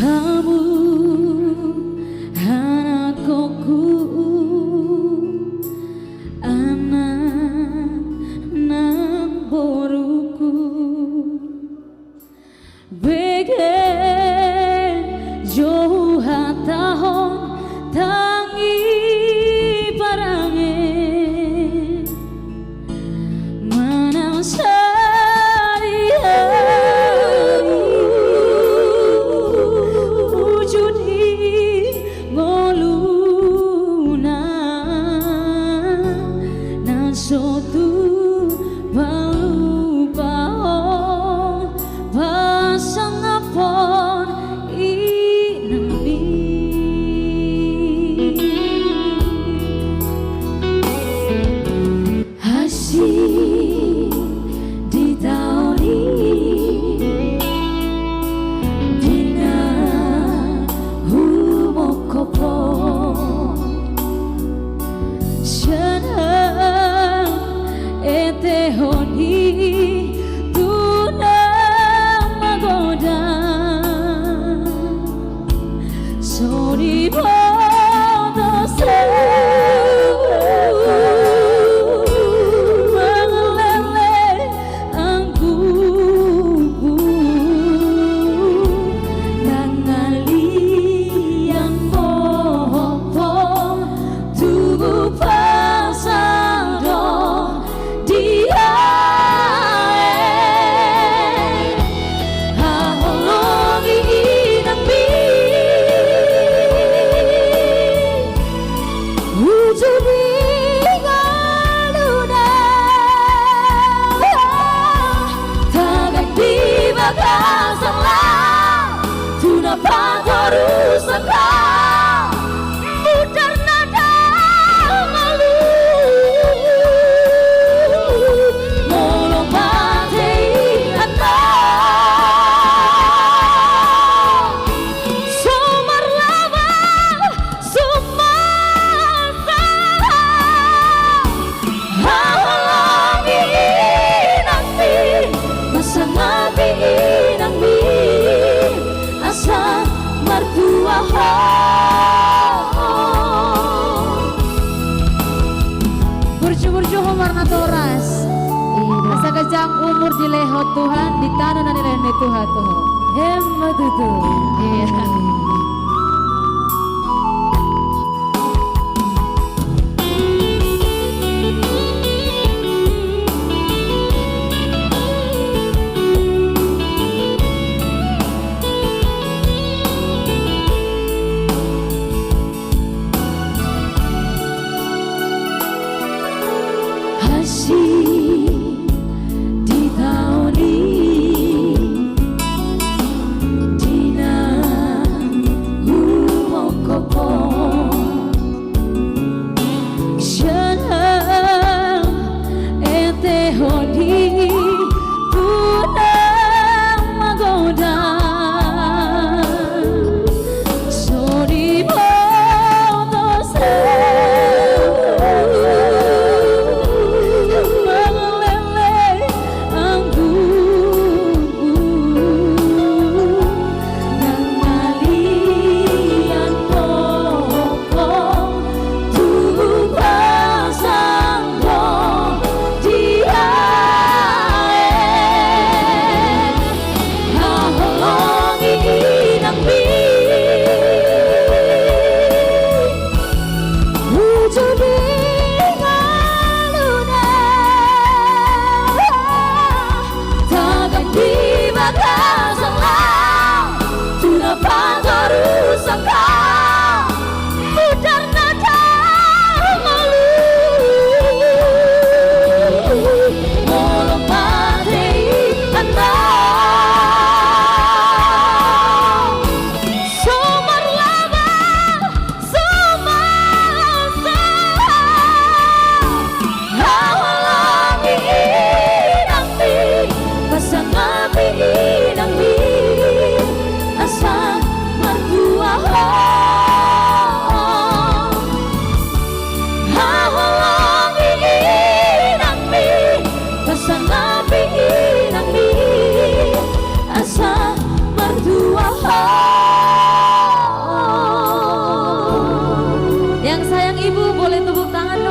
Kamu anakku, anak nang boruku, bege jauh tahun tangi parange manang sotu balu bao pasang apon inami asih di tahun ini dina humokopo honi tuna magoda sori bodo se mengelele angku nangali yang popo tubuh pasado dia burju-burju warna toras ida sagajang umur di leho Tuhan di tanah dan rene Tuhan Tuhan hemat itu iya. Di tahun ini dina humokopo senang ete honi tuna magoda sori bodo se sayang ibu boleh tepuk tangan dong.